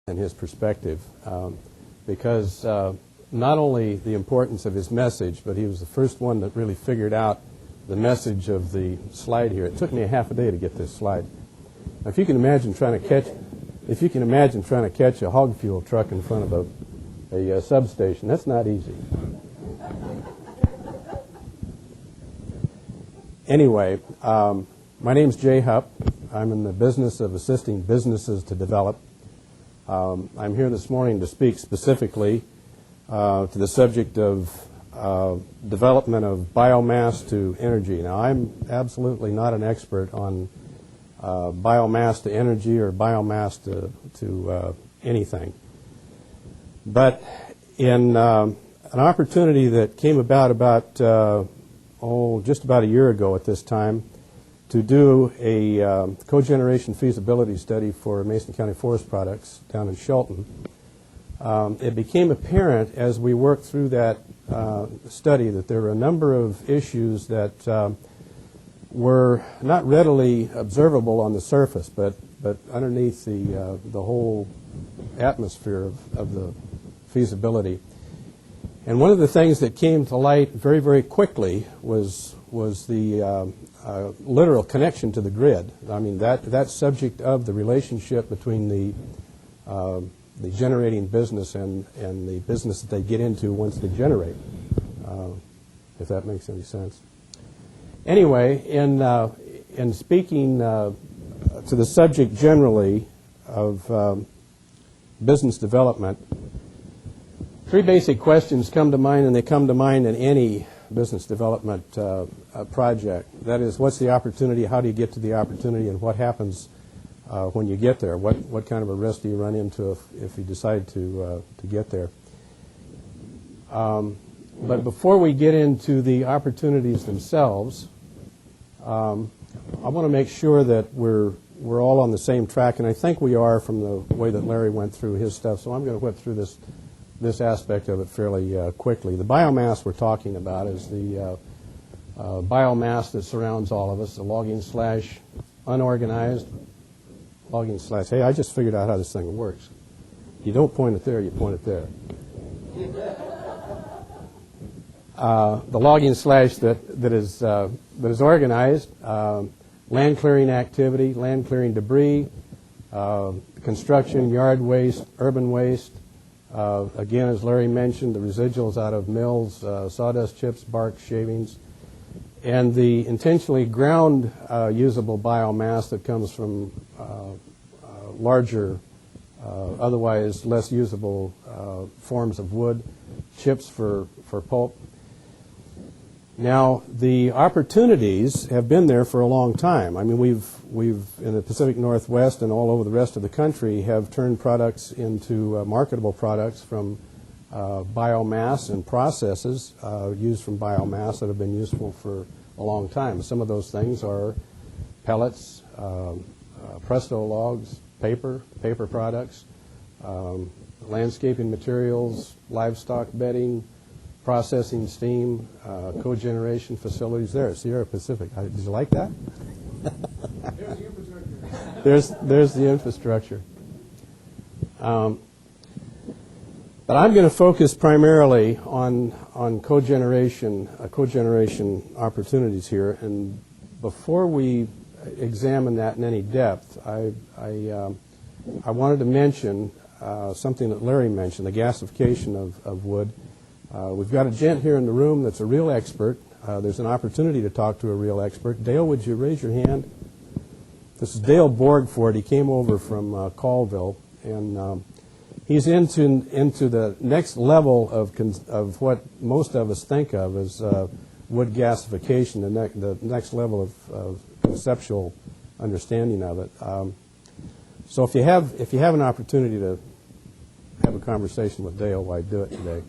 and his perspective, because not only the importance of his message, but he was the first one that really figured out the message of the slide here. It took me a half a day to get this slide. Now, if you can imagine trying to catch a hog fuel truck in front of a substation, that's not easy. Anyway, my name's Jay Hupp. I'm in the business of assisting businesses to develop. I'm here this morning to speak specifically to the subject of development of biomass to energy. Now, I'm absolutely not an expert on biomass to energy or biomass to anything. But in an opportunity that came about just about a year ago at this time, to do a cogeneration feasibility study for Mason County Forest Products down in Shelton. It became apparent as we worked through that study that there were a number of issues that were not readily observable on the surface, but underneath the whole atmosphere of the feasibility. And one of the things that came to light very, very quickly was the literal connection to the grid. I mean, that subject of the relationship between the generating business and the business that they get into once they generate, if that makes any sense. Anyway, in speaking to the subject generally of business development, three basic questions come to mind, and they come to mind in any business development project. That is, what's the opportunity, how do you get to the opportunity, and what happens when you get there? What kind of a risk do you run into if you decide to get there? But before we get into the opportunities themselves, I want to make sure that we're all on the same track, and I think we are from the way that Larry went through his stuff, so I'm going to whip through this aspect of it fairly quickly. The biomass we're talking about is the biomass that surrounds all of us, the logging slash unorganized, logging slash, hey, I just figured out how this thing works. You don't point it there, you point it there. The logging slash that is organized, land clearing activity, land clearing debris, construction, yard waste, urban waste. Again, as Larry mentioned, the residuals out of mills, sawdust chips, bark, shavings, and the intentionally ground usable biomass that comes from larger, otherwise less usable forms of wood, chips for pulp. Now, the opportunities have been there for a long time. I mean, we've in the Pacific Northwest and all over the rest of the country have turned products into marketable products from biomass and processes used from biomass that have been useful for a long time. Some of those things are pellets, Presto logs, paper products, landscaping materials, livestock bedding, processing steam, cogeneration facilities there at Sierra Pacific. Did you like that? There's the infrastructure. There's the infrastructure. But I'm going to focus primarily on cogeneration opportunities here. And before we examine that in any depth, I wanted to mention something that Larry mentioned, the gasification of wood. We've got a gent here in the room that's a real expert. There's an opportunity to talk to a real expert. Dale, would you raise your hand? This is Dale Borgford. He came over from Colville, and he's into the next level of what most of us think of as wood gasification, the next level of conceptual understanding of it. So if you have an opportunity to have a conversation with Dale, why do it today?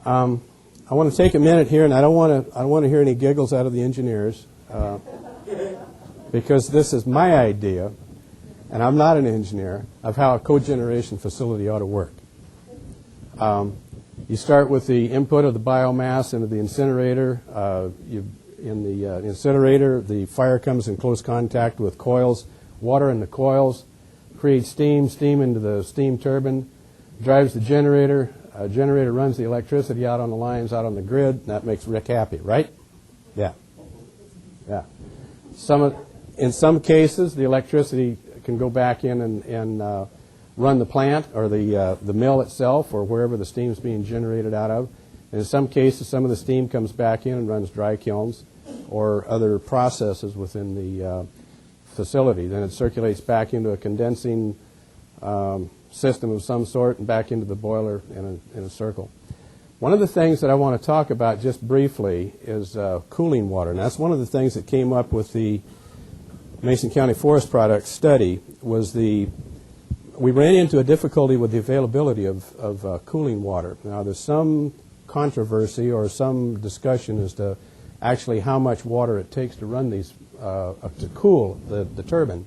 I want to take a minute here, and I don't want to hear any giggles out of the engineers, because this is my idea, and I'm not an engineer, of how a cogeneration facility ought to work. You start with the input of the biomass into the incinerator. In the incinerator, the fire comes in close contact with coils, water in the coils creates steam into the steam turbine, drives the generator. Generator runs the electricity out on the lines, out on the grid, and that makes Rick happy, right? Yeah. Yeah. In some cases, the electricity can go back in and run the plant or the mill itself or wherever the steam is being generated out of. And in some cases, some of the steam comes back in and runs dry kilns or other processes within the facility. Then it circulates back into a condensing system of some sort and back into the boiler in a circle. One of the things that I want to talk about just briefly is cooling water. And that's one of the things that came up with the Mason County Forest Products study was we ran into a difficulty with the availability of cooling water. Now, there's some controversy or some discussion as to actually how much water it takes to run these, to cool the turbine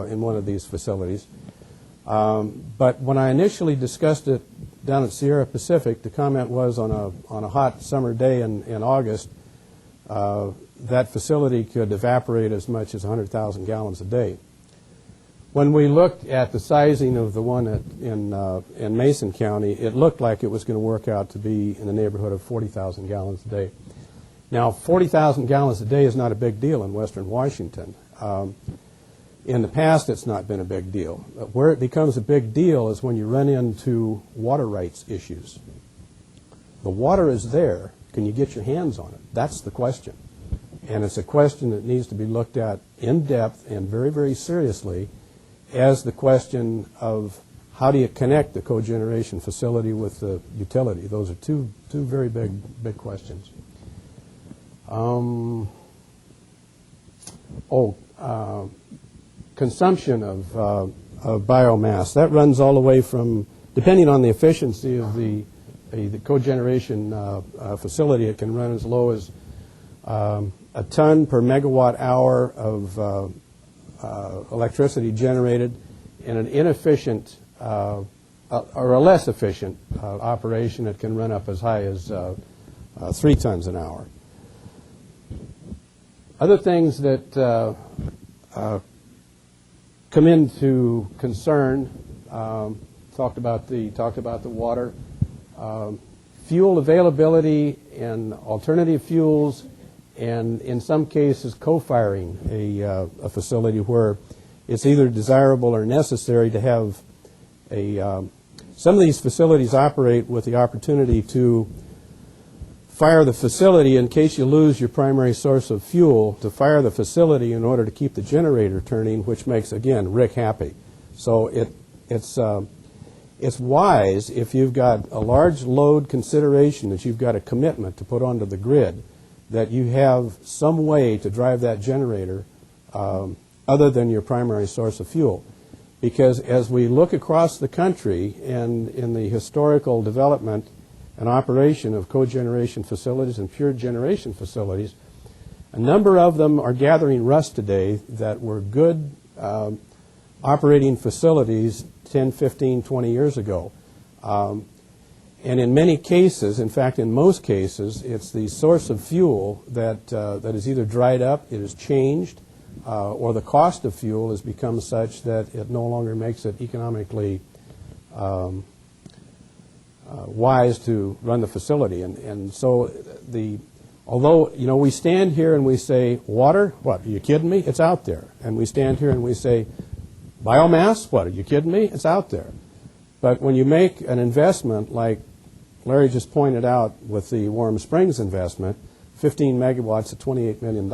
in one of these facilities. But when I initially discussed it down at Sierra Pacific, the comment was on a hot summer day in August, that facility could evaporate as much as 100,000 gallons a day. When we looked at the sizing of the one in Mason County, it looked like it was going to work out to be in the neighborhood of 40,000 gallons a day. Now, 40,000 gallons a day is not a big deal in western Washington. In the past, it's not been a big deal. Where it becomes a big deal is when you run into water rights issues. The water is there. Can you get your hands on it? That's the question. And it's a question that needs to be looked at in depth and very, very seriously as the question of how do you connect the cogeneration facility with the utility. Those are two very big questions. Consumption of biomass. That runs all the way from, depending on the efficiency of the cogeneration facility, it can run as low as a ton per megawatt hour of electricity generated in an inefficient or a less efficient operation. It can run up as high as 3 tons an hour. Other things that come into concern, talked about the water, fuel availability and alternative fuels, and in some cases co-firing a facility where it's either desirable or necessary to have some of these facilities operate with the opportunity to fire the facility in case you lose your primary source of fuel, to fire the facility in order to keep the generator turning, which makes, again, Rick happy. So it's wise if you've got a large load consideration that you've got a commitment to put onto the grid, that you have some way to drive that generator other than your primary source of fuel. Because as we look across the country and in the historical development and operation of cogeneration facilities and pure generation facilities, a number of them are gathering rust today that were good operating facilities 10, 15, 20 years ago. And in many cases, in fact in most cases, it's the source of fuel that is either dried up, it is changed, or the cost of fuel has become such that it no longer makes it economically wise to run the facility. And so although we stand here and we say, water, what, are you kidding me? It's out there. And we stand here and we say, biomass, what, are you kidding me? It's out there. But when you make an investment like Larry just pointed out with the Warm Springs investment, 15 megawatts at $28 million,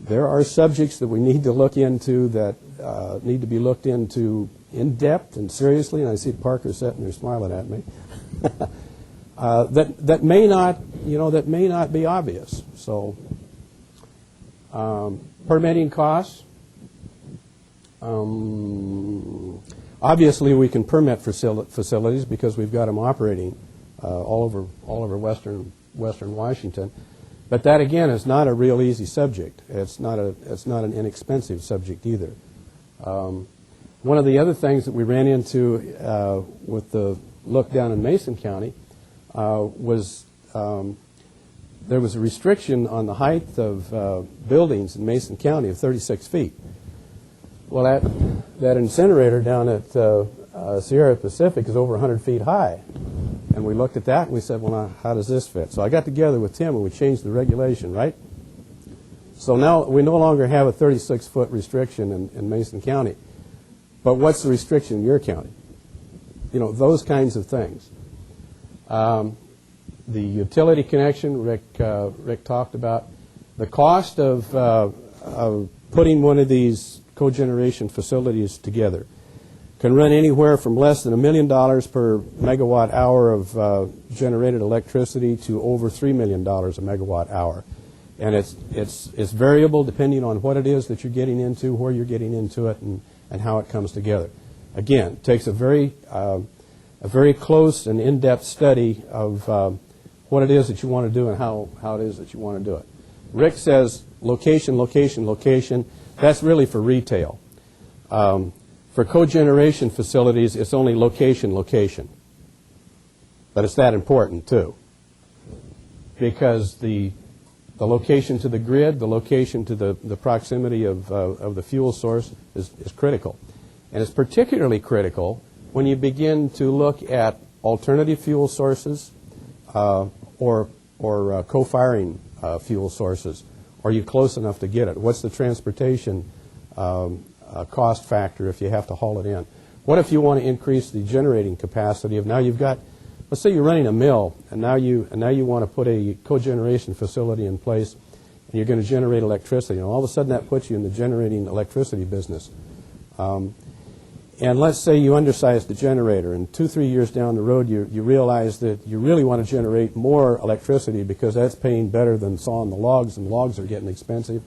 there are subjects that we need to look into that need to be looked into in depth and seriously, and I see Parker sitting there smiling at me, that may not be obvious. So permitting costs. Obviously, we can permit facilities because we've got them operating all over western Washington. But that again is not a real easy subject. It's not an inexpensive subject either. One of the other things that we ran into with the look down in Mason County was there was a restriction on the height of buildings in Mason County of 36 feet. Well, that incinerator down at Sierra Pacific is over 100 feet high. And we looked at that and we said, well, now, how does this fit? So I got together with Tim and we changed the regulation, right? So now we no longer have a 36-foot restriction in Mason County. But what's the restriction in your county? You know, those kinds of things. The utility connection, Rick talked about. The cost of putting one of these cogeneration facilities together can run anywhere from less than $1 million per megawatt hour of generated electricity to over $3 million a megawatt hour. And it's variable depending on what it is that you're getting into, where you're getting into it, and how it comes together. Again, it takes a very close and in-depth study of what it is that you want to do and how it is that you want to do it. Rick says location, location, location. That's really for retail. For cogeneration facilities, it's only location, location. But it's that important, too. Because the location to the grid, the location to the proximity of the fuel source is critical. And it's particularly critical when you begin to look at alternative fuel sources or co-firing fuel sources. Are you close enough to get it? What's the transportation cost factor if you have to haul it in? What if you want to increase the generating capacity of now you've got, let's say you're running a mill and now you want to put a cogeneration facility in place and you're going to generate electricity, and all of a sudden that puts you in the generating electricity business. And let's say you undersize the generator, and 2-3 years down the road you realize that you really want to generate more electricity because that's paying better than sawing the logs, and logs are getting expensive,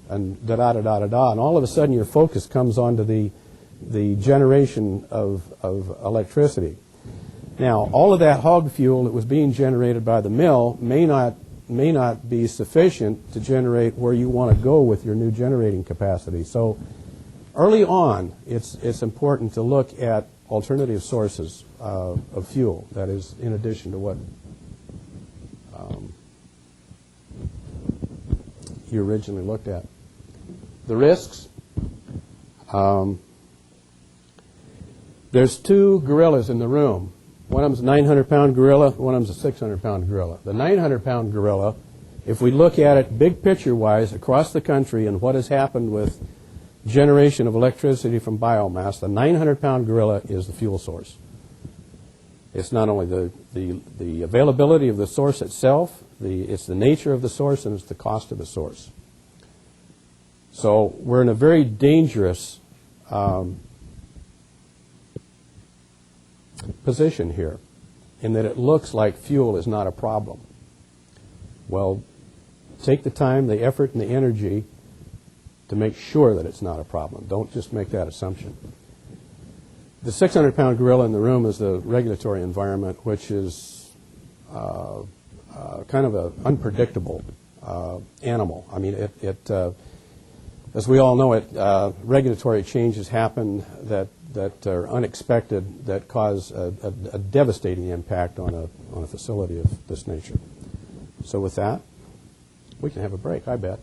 and da-da-da-da-da-da. And all of a sudden your focus comes onto the generation of electricity. Now, all of that hog fuel that was being generated by the mill may not be sufficient to generate where you want to go with your new generating capacity. So early on, it's important to look at alternative sources of fuel, that is, in addition to what you originally looked at. The risks, there's two gorillas in the room. One of them's a 900-pound gorilla, one of them's a 600-pound gorilla. The 900-pound gorilla, if we look at it big picture-wise across the country and what has happened with generation of electricity from biomass, the 900-pound gorilla is the fuel source. It's not only the availability of the source itself, it's the nature of the source, and it's the cost of the source. So we're in a very dangerous position here in that it looks like fuel is not a problem. Well, take the time, the effort, and the energy to make sure that it's not a problem. Don't just make that assumption. The 600-pound gorilla in the room is the regulatory environment, which is kind of an unpredictable animal. I mean, as we all know, regulatory changes happen that are unexpected, that cause a devastating impact on a facility of this nature. So with that, we can have a break, I bet.